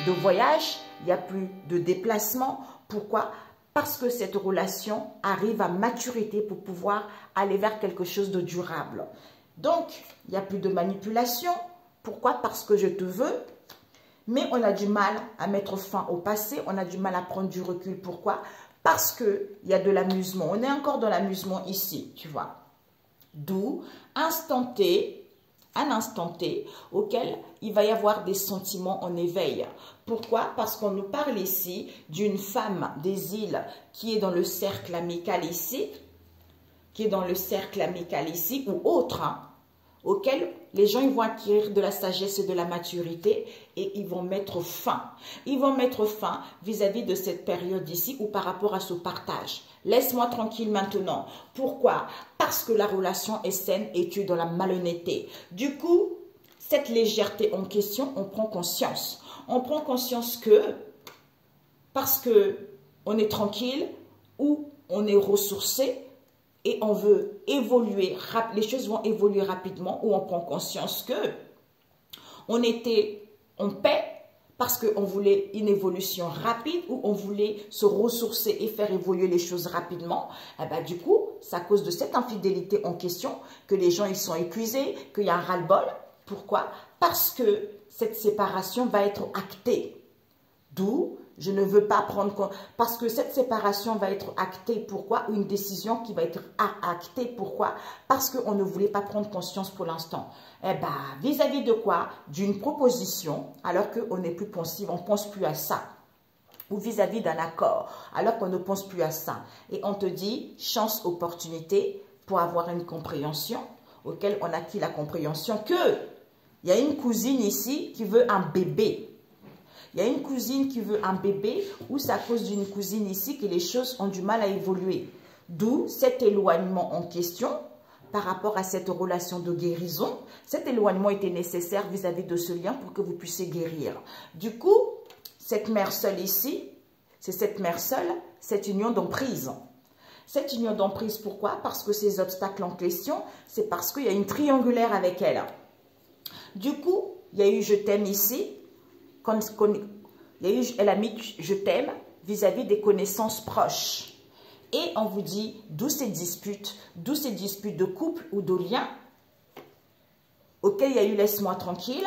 Speaker 1: de voyage, il n'y a plus de déplacement. Pourquoi? Parce que cette relation arrive à maturité pour pouvoir aller vers quelque chose de durable. Donc, il n'y a plus de manipulation. Pourquoi? Parce que je te veux. Mais on a du mal à mettre fin au passé. On a du mal à prendre du recul. Pourquoi? Parce qu'il y a de l'amusement. On est encore dans l'amusement ici, tu vois. D'où un instant T auquel il va y avoir des sentiments en éveil. Pourquoi? Parce qu'on nous parle ici d'une femme des îles qui est dans le cercle amical ici, ou autre, hein, auquel les gens ils vont acquérir de la sagesse et de la maturité et ils vont mettre fin. Ils vont mettre fin vis-à-vis de cette période ici ou par rapport à ce partage. Laisse-moi tranquille maintenant. Pourquoi? Parce que la relation est saine et tu es dans la malhonnêteté. Du coup, cette légèreté en question, on prend conscience. On prend conscience que parce que on est tranquille ou on est ressourcé, et on veut évoluer, les choses vont évoluer rapidement, ou on prend conscience que on était en paix parce qu'on voulait une évolution rapide, ou on voulait se ressourcer et faire évoluer les choses rapidement. Et ben, du coup, c'est à cause de cette infidélité en question que les gens ils sont épuisés, qu'il y a un ras-le-bol. Pourquoi? Parce que cette séparation va être actée. D'où je ne veux pas prendre compte, parce que cette séparation va être actée. Pourquoi? Une décision qui va être actée. Pourquoi? Parce qu'on ne voulait pas prendre conscience pour l'instant. Eh bien, vis-à-vis de quoi? D'une proposition, alors qu'on n'est plus pensif, on ne pense plus à ça. Ou vis-à-vis d'un accord, alors qu'on ne pense plus à ça. Et on te dit, chance, opportunité pour avoir une compréhension, auquel on acquis la compréhension que il y a une cousine ici qui veut un bébé. Il y a une cousine qui veut un bébé, ou c'est à cause d'une cousine ici que les choses ont du mal à évoluer. D'où cet éloignement en question par rapport à cette relation de guérison. Cet éloignement était nécessaire vis-à-vis de ce lien pour que vous puissiez guérir. Du coup, cette mère seule ici, c'est cette mère seule, cette union d'emprise. Cette union d'emprise, pourquoi? Parce que ces obstacles en question, c'est parce qu'il y a une triangulaire avec elle. Du coup, il y a eu je t'aime ici. Elle a mis je t'aime vis-à-vis des connaissances proches. Et on vous dit d'où ces disputes de couple ou de lien auxquels il y a eu laisse-moi tranquille.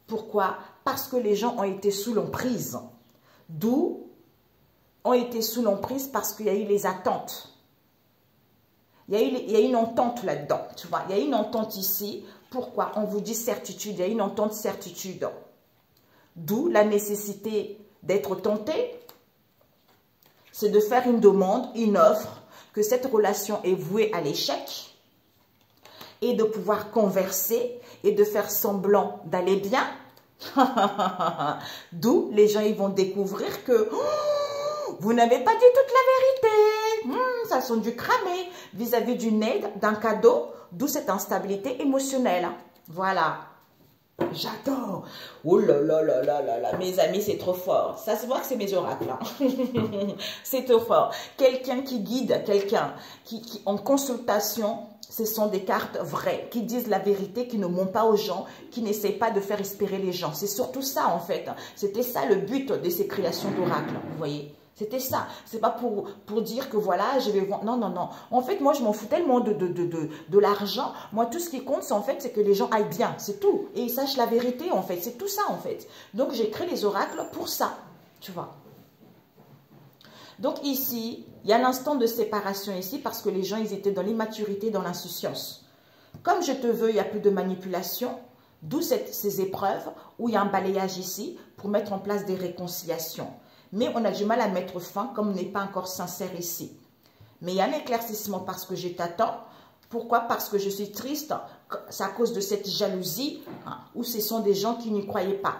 Speaker 1: Pourquoi? Parce que les gens ont été sous l'emprise. D'où ont été sous l'emprise parce qu'il y a eu les attentes. Il y a une entente là-dedans. Tu vois, il y a une entente ici. Pourquoi? On vous dit certitude, il y a une entente certitude. D'où la nécessité d'être tenté, c'est de faire une demande, une offre, que cette relation est vouée à l'échec et de pouvoir converser et de faire semblant d'aller bien. D'où les gens ils vont découvrir que Vous n'avez pas dit toute la vérité. Ça sent du cramé vis-à-vis d'une aide, d'un cadeau, d'où cette instabilité émotionnelle. Voilà. J'adore. Oh là là là là là là. Mes amis, c'est trop fort. Ça se voit que c'est mes oracles. Hein. C'est trop fort. Quelqu'un qui guide, quelqu'un qui en consultation, ce sont des cartes vraies, qui disent la vérité, qui ne mentent pas aux gens, qui n'essayent pas de faire espérer les gens. C'est surtout ça, en fait. C'était ça le but de ces créations d'oracles, vous voyez. C'était ça. C'est pas pour dire que voilà, je vais vendre. Non, non, non. En fait, moi, je m'en fous tellement de l'argent. Moi, tout ce qui compte, c'est que les gens aillent bien. C'est tout. Et ils sachent la vérité, en fait. C'est tout ça, en fait. Donc, j'ai créé les oracles pour ça. Tu vois. Donc, ici, il y a l'instant de séparation ici parce que les gens, ils étaient dans l'immaturité, dans l'insouciance. Comme je te veux, il n'y a plus de manipulation. D'où ces épreuves où il y a un balayage ici pour mettre en place des réconciliations. Mais on a du mal à mettre fin comme on n'est pas encore sincère ici. Mais il y a un éclaircissement parce que je t'attends. Pourquoi? Parce que je suis triste. C'est à cause de cette jalousie où ce sont des gens qui n'y croyaient pas.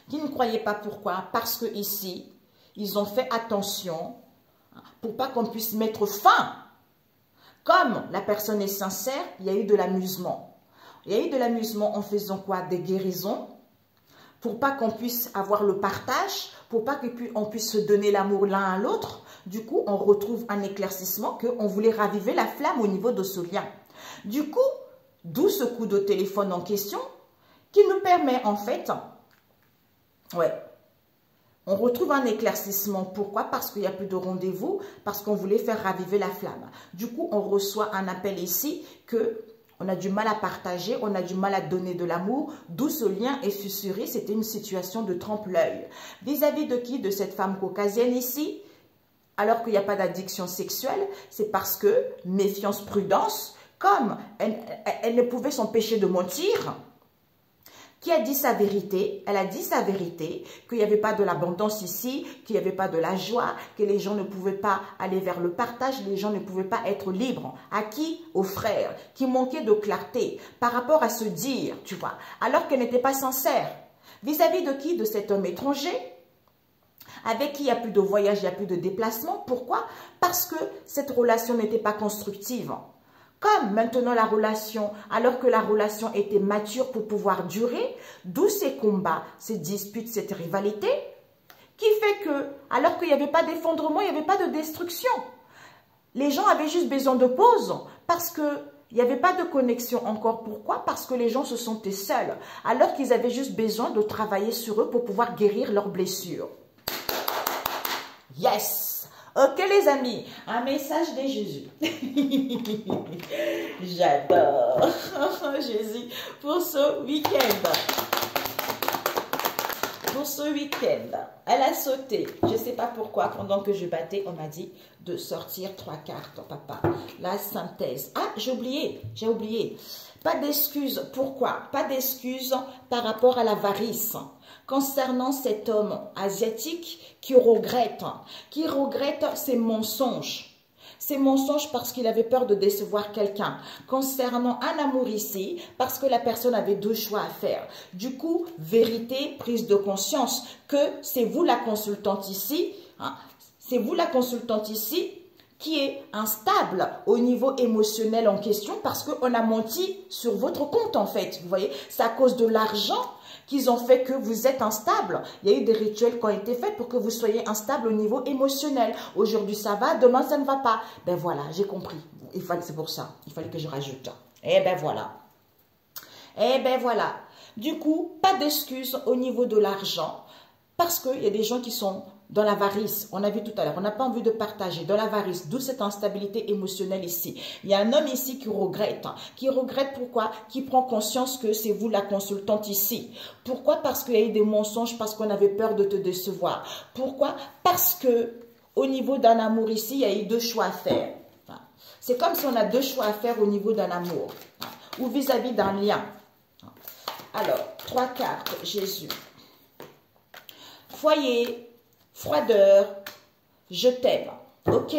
Speaker 1: Qui ne croyaient pas pourquoi? Parce que ici, ils ont fait attention pour pas qu'on puisse mettre fin. Comme la personne est sincère, il y a eu de l'amusement. Il y a eu de l'amusement en faisant quoi? Des guérisons. Pour pas qu'on puisse avoir le partage, pour pas qu'on puisse se donner l'amour l'un à l'autre. Du coup, on retrouve un éclaircissement qu'on voulait raviver la flamme au niveau de ce lien. Du coup, d'où ce coup de téléphone en question qui nous permet en fait, on retrouve un éclaircissement. Pourquoi? Parce qu'il n'y a plus de rendez-vous, parce qu'on voulait faire raviver la flamme. Du coup, on reçoit un appel ici que on a du mal à partager, on a du mal à donner de l'amour, d'où ce lien est fissuré. C'était une situation de trompe-l'œil. Vis-à-vis de qui? De cette femme caucasienne ici, alors qu'il n'y a pas d'addiction sexuelle, c'est parce que, méfiance, prudence, comme elle ne pouvait s'empêcher de mentir. Qui a dit sa vérité? Elle a dit sa vérité, qu'il n'y avait pas de l'abondance ici, qu'il n'y avait pas de la joie, que les gens ne pouvaient pas aller vers le partage, les gens ne pouvaient pas être libres. À qui? Aux frères, qui manquaient de clarté par rapport à se dire, tu vois, alors qu'elle n'était pas sincère. Vis-à-vis de qui? De cet homme étranger, avec qui il n'y a plus de voyage, il n'y a plus de déplacement. Pourquoi? Parce que cette relation n'était pas constructive. Comme maintenant la relation, alors que la relation était mature pour pouvoir durer, d'où ces combats, ces disputes, cette rivalité, qui fait que, alors qu'il n'y avait pas d'effondrement, il n'y avait pas de destruction. Les gens avaient juste besoin de pause, parce que il n'y avait pas de connexion encore. Pourquoi? Parce que les gens se sentaient seuls, alors qu'ils avaient juste besoin de travailler sur eux pour pouvoir guérir leurs blessures. Yes! Ok les amis, un message de Jésus. J'adore Jésus pour ce week-end. Pour ce week-end, elle a sauté. Je ne sais pas pourquoi, pendant que je battais, on m'a dit de sortir 3 cartes, papa. La synthèse. Ah, j'ai oublié. Pas d'excuses. Pourquoi? Pas d'excuses par rapport à l'avarice. Concernant cet homme asiatique qui regrette ses mensonges. Ses mensonges parce qu'il avait peur de décevoir quelqu'un. Concernant un amour ici, parce que la personne avait 2 choix à faire. Du coup, vérité, prise de conscience que c'est vous la consultante ici, c'est vous la consultante ici qui est instable au niveau émotionnel en question parce qu'on a menti sur votre compte en fait. Vous voyez, c'est à cause de l'argent qu'ils ont fait que vous êtes instable. Il y a eu des rituels qui ont été faits pour que vous soyez instable au niveau émotionnel. Aujourd'hui ça va, demain ça ne va pas. Ben voilà, j'ai compris. C'est pour ça. Il fallait que je rajoute. Eh ben voilà. Eh ben voilà. Du coup, pas d'excuses au niveau de l'argent parce qu'il y a des gens qui sont dans l'avarice, on a vu tout à l'heure, on n'a pas envie de partager, dans l'avarice, d'où cette instabilité émotionnelle ici. Il y a un homme ici qui regrette pourquoi? Qui prend conscience que c'est vous la consultante ici. Pourquoi? Parce qu'il y a eu des mensonges, parce qu'on avait peur de te décevoir. Pourquoi? Parce que au niveau d'un amour ici, il y a eu 2 choix à faire. C'est comme si on a 2 choix à faire au niveau d'un amour ou vis-à-vis d'un lien. Alors, 3 cartes, Jésus. Foyer, froideur, je t'aime, ok?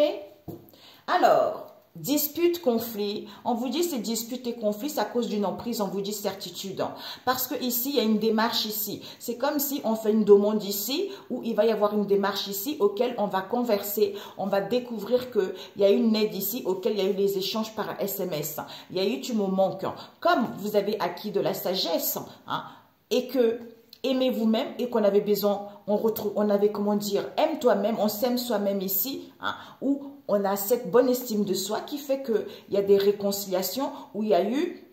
Speaker 1: Alors, dispute, conflit, on vous dit c'est dispute et conflit, c'est à cause d'une emprise, on vous dit certitude. Parce que ici, il y a une démarche ici. C'est comme si on fait une demande ici, où il va y avoir une démarche ici, auquel on va converser, on va découvrir qu'il y a une aide ici, auquel il y a eu les échanges par SMS. Il y a eu tu me manques. Comme vous avez acquis de la sagesse, hein, et que aimez vous-même et qu'on avait besoin, on avait comment dire, aime toi-même, on s'aime soi-même ici, hein, où on a cette bonne estime de soi qui fait qu'il y a des réconciliations, où il y a eu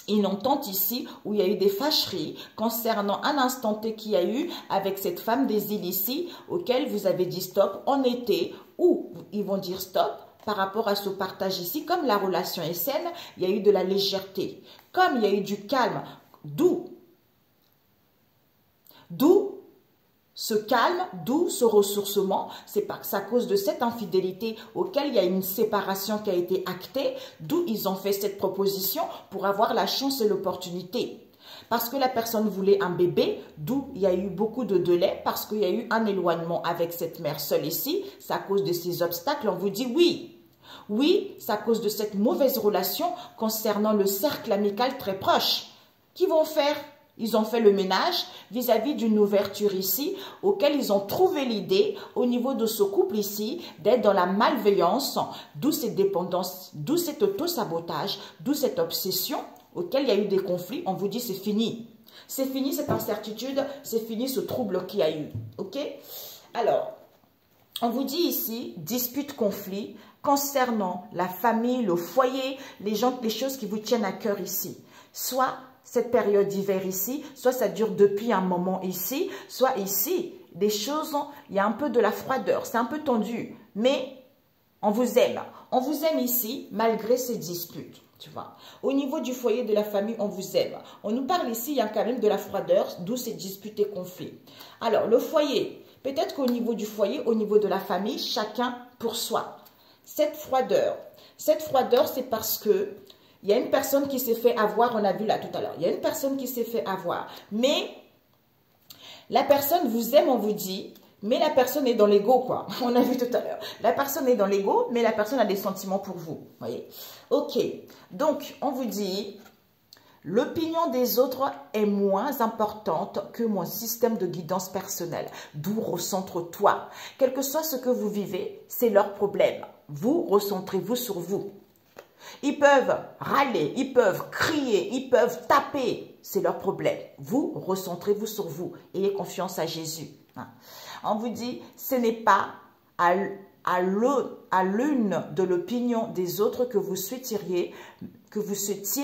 Speaker 1: une entente ici, où il y a eu des fâcheries concernant un instant T qu'il y a eu avec cette femme des îles ici, auquel vous avez dit stop en été, où ils vont dire stop par rapport à ce partage ici. Comme la relation est saine, il y a eu de la légèreté. Comme il y a eu du calme, d'où ce calme, d'où ce ressourcement, c'est à cause de cette infidélité auquel il y a une séparation qui a été actée, d'où ils ont fait cette proposition pour avoir la chance et l'opportunité. Parce que la personne voulait un bébé, d'où il y a eu beaucoup de délais, parce qu'il y a eu un éloignement avec cette mère seule ici, c'est à cause de ces obstacles, on vous dit oui. Oui, c'est à cause de cette mauvaise relation concernant le cercle amical très proche. Qui vont faire? Ils ont fait le ménage vis-à-vis d'une ouverture ici, auquel ils ont trouvé l'idée au niveau de ce couple ici, d'être dans la malveillance, d'où cette dépendance, d'où cet auto-sabotage, d'où cette obsession, auquel il y a eu des conflits. On vous dit c'est fini. C'est fini cette incertitude, c'est fini ce trouble qu'il y a eu. Ok? Alors, on vous dit ici, dispute, conflit, concernant la famille, le foyer, les choses qui vous tiennent à cœur ici. Soit cette période d'hiver ici, soit ça dure depuis un moment ici, soit ici, des choses, il y a un peu de la froideur, c'est un peu tendu, mais on vous aime. On vous aime ici, malgré ces disputes, tu vois. Au niveau du foyer de la famille, on vous aime. On nous parle ici, il y a quand même de la froideur, d'où ces disputes et conflits. Alors, le foyer, peut-être qu'au niveau du foyer, au niveau de la famille, chacun pour soi. Cette froideur, c'est parce que il y a une personne qui s'est fait avoir, on a vu là tout à l'heure, il y a une personne qui s'est fait avoir, mais la personne vous aime, on vous dit, mais la personne est dans l'ego, quoi. On a vu tout à l'heure. La personne est dans l'ego, mais la personne a des sentiments pour vous, voyez. Ok, donc on vous dit, l'opinion des autres est moins importante que mon système de guidance personnelle. D'où recentre-toi. Quel que soit ce que vous vivez, c'est leur problème. Vous, recentrez-vous sur vous. Ils peuvent râler, ils peuvent crier, ils peuvent taper. C'est leur problème. Vous, recentrez-vous sur vous. Ayez confiance à Jésus. On vous dit, ce n'est pas à l'une de l'opinion des autres que vous souhaitiez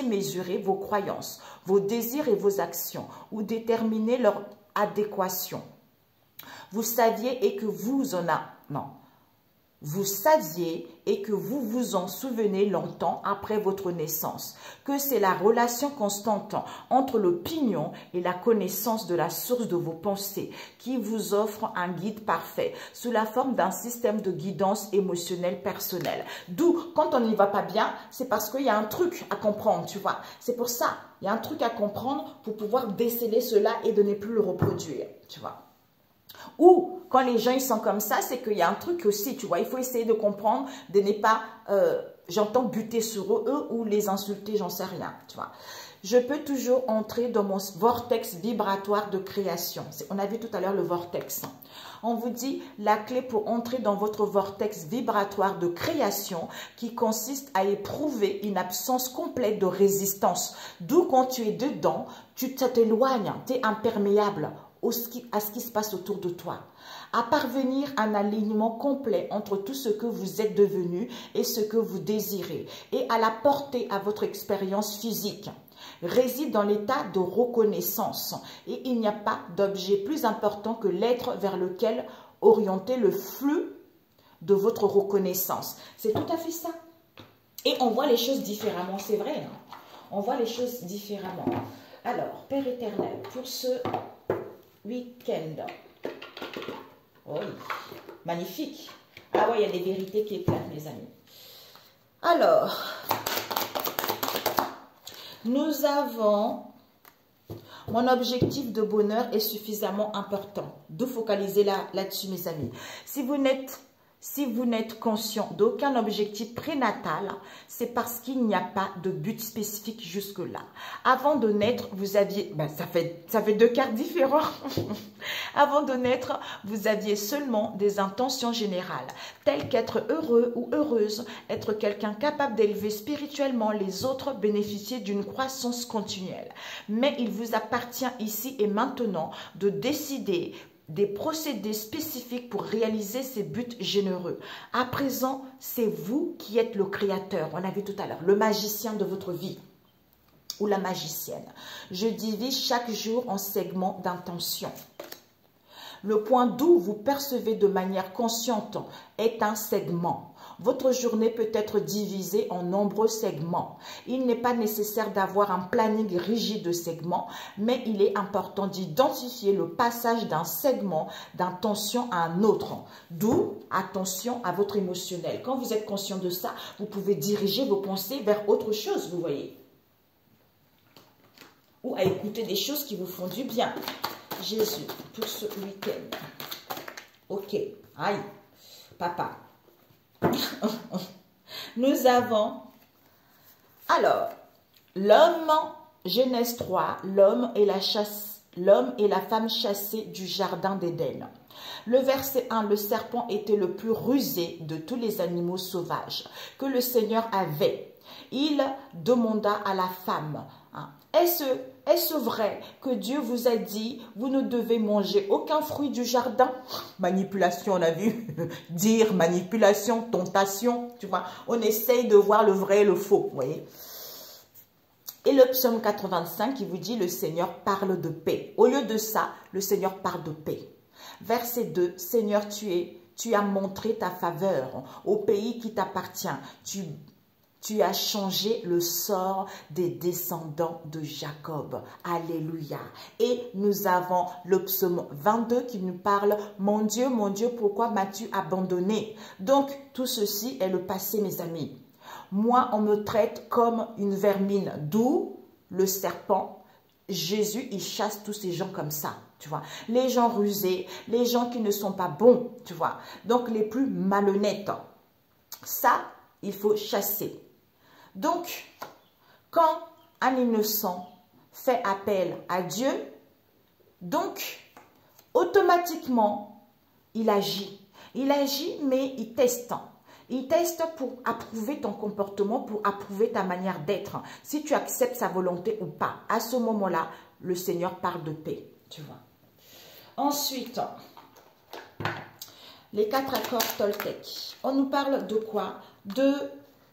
Speaker 1: mesurer vos croyances, vos désirs et vos actions ou déterminer leur adéquation. Vous saviez et que vous vous en souvenez longtemps après votre naissance, que c'est la relation constante entre l'opinion et la connaissance de la source de vos pensées qui vous offre un guide parfait sous la forme d'un système de guidance émotionnelle personnelle. D'où, quand on n'y va pas bien, c'est parce qu'il y a un truc à comprendre, tu vois. C'est pour ça, il y a un truc à comprendre pour pouvoir déceler cela et de ne plus le reproduire, tu vois. Ou quand les gens ils sont comme ça, c'est qu'il y a un truc aussi, tu vois, il faut essayer de comprendre, de ne pas, j'entends buter sur eux ou les insulter, j'en sais rien, tu vois. Je peux toujours entrer dans mon vortex vibratoire de création. On a vu tout à l'heure le vortex. On vous dit la clé pour entrer dans votre vortex vibratoire de création qui consiste à éprouver une absence complète de résistance. D'où quand tu es dedans, ça t'éloigne, tu es imperméable à ce qui se passe autour de toi, à parvenir à un alignement complet entre tout ce que vous êtes devenu et ce que vous désirez, et à la porter à votre expérience physique, réside dans l'état de reconnaissance, et il n'y a pas d'objet plus important que l'être vers lequel orienter le flux de votre reconnaissance. C'est tout à fait ça. Et on voit les choses différemment, c'est vrai, hein? On voit les choses différemment. Alors, Père éternel, pour ce week-end. Oui, magnifique. Ah ouais, il y a des vérités qui éclatent, mes amis. Alors, nous avons... Mon objectif de bonheur est suffisamment important. De focaliser là-dessus, mes amis. Si vous n'êtes conscient d'aucun objectif prénatal, c'est parce qu'il n'y a pas de but spécifique jusque-là. Avant de naître, vous aviez... ça fait deux cas différents. Avant de naître, vous aviez seulement des intentions générales, telles qu'être heureux ou heureuse, être quelqu'un capable d'élever spirituellement les autres, bénéficier d'une croissance continuelle. Mais il vous appartient ici et maintenant de décider des procédés spécifiques pour réaliser ces buts généreux. À présent, c'est vous qui êtes le créateur. On a vu tout à l'heure, le magicien de votre vie ou la magicienne. Je divise chaque jour en segments d'intention. Le point d'où vous percevez de manière consciente est un segment. Votre journée peut être divisée en nombreux segments. Il n'est pas nécessaire d'avoir un planning rigide de segments, mais il est important d'identifier le passage d'un segment d'intention à un autre. D'où, attention à votre émotionnel. Quand vous êtes conscient de ça, vous pouvez diriger vos pensées vers autre chose, vous voyez. Ou à écouter des choses qui vous font du bien. Jésus, pour ce week-end. Ok, aïe, papa. Nous avons, alors, l'homme, Genèse 3, l'homme et la femme chassés du jardin d'Éden. Le verset 1, le serpent était le plus rusé de tous les animaux sauvages que le Seigneur avait. Il demanda à la femme, est-ce vrai que Dieu vous a dit, vous ne devez manger aucun fruit du jardin? Manipulation, on a vu. Dire, manipulation, tentation, tu vois. On essaye de voir le vrai et le faux, vous voyez. Et le psaume 85 qui vous dit, le Seigneur parle de paix. Au lieu de ça, le Seigneur parle de paix. Verset 2, Seigneur, tu as montré ta faveur au pays qui t'appartient. Tu as changé le sort des descendants de Jacob. Alléluia. Et nous avons le psaume 22 qui nous parle, mon Dieu, pourquoi m'as-tu abandonné? Donc, tout ceci est le passé, mes amis. Moi, on me traite comme une vermine, d'où le serpent. Jésus, il chasse tous ces gens comme ça, tu vois. Les gens rusés, les gens qui ne sont pas bons, tu vois. Donc, les plus malhonnêtes. Ça, il faut chasser. Donc, quand un innocent fait appel à Dieu, donc, automatiquement, il agit. Il agit, mais il teste. Il teste pour approuver ton comportement, pour approuver ta manière d'être. Si tu acceptes sa volonté ou pas. À ce moment-là, le Seigneur parle de paix, tu vois. Ensuite, les 4 accords Toltec. On nous parle de quoi? De...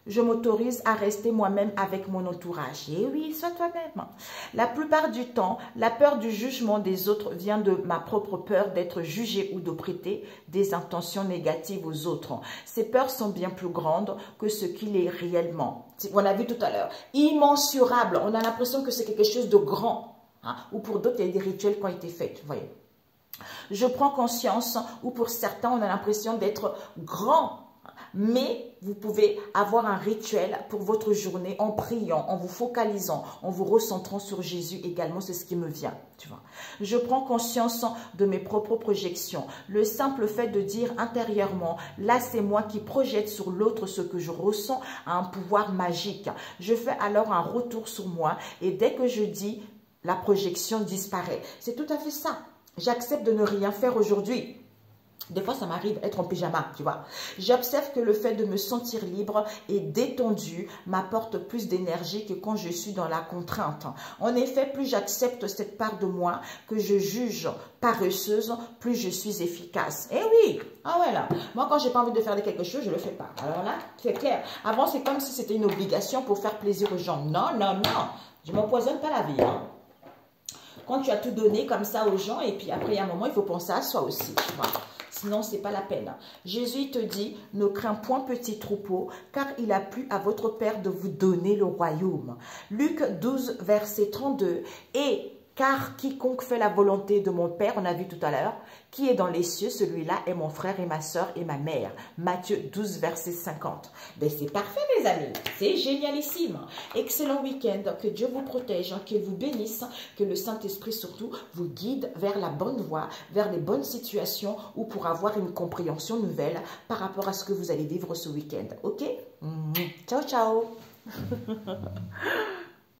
Speaker 1: Je m'autorise à rester moi-même avec mon entourage. Et oui, sois toi-même. La plupart du temps, la peur du jugement des autres vient de ma propre peur d'être jugé ou de prêter des intentions négatives aux autres. Ces peurs sont bien plus grandes que ce qu'il est réellement. On a vu tout à l'heure. Immensurable. On a l'impression que c'est quelque chose de grand. Hein? Ou pour d'autres, il y a des rituels qui ont été faits. Vous voyez. Je prends conscience, ou pour certains, on a l'impression d'être grand. Mais vous pouvez avoir un rituel pour votre journée en priant, en vous focalisant, en vous recentrant sur Jésus également. C'est ce qui me vient, tu vois. Je prends conscience de mes propres projections. Le simple fait de dire intérieurement, là c'est moi qui projette sur l'autre ce que je ressens a un pouvoir magique. Je fais alors un retour sur moi et dès que je dis, la projection disparaît. C'est tout à fait ça. J'accepte de ne rien faire aujourd'hui. Des fois, ça m'arrive d'être en pyjama, tu vois. J'observe que le fait de me sentir libre et détendu m'apporte plus d'énergie que quand je suis dans la contrainte. En effet, plus j'accepte cette part de moi que je juge paresseuse, plus je suis efficace. Eh oui, ah ouais là. Moi, quand j'ai pas envie de faire quelque chose, je le fais pas. Alors là, c'est clair. Avant, c'est comme si c'était une obligation pour faire plaisir aux gens. Non, non, non. Je m'empoisonne pas la vie, hein. Quand tu as tout donné comme ça aux gens, et puis après, il y a un moment, il faut penser à soi aussi, tu vois. Sinon, ce n'est pas la peine. Jésus te dit, ne crains point petit troupeau, car il a plu à votre Père de vous donner le royaume. Luc 12, verset 32. Et Car quiconque fait la volonté de mon Père, on a vu tout à l'heure, qui est dans les cieux, celui-là est mon frère et ma soeur et ma mère. Matthieu 12, verset 50. Ben c'est parfait les amis, c'est génialissime. Excellent week-end, que Dieu vous protège, qu'il vous bénisse, que le Saint-Esprit surtout vous guide vers la bonne voie, vers les bonnes situations ou pour avoir une compréhension nouvelle par rapport à ce que vous allez vivre ce week-end. Ok? Ciao, ciao.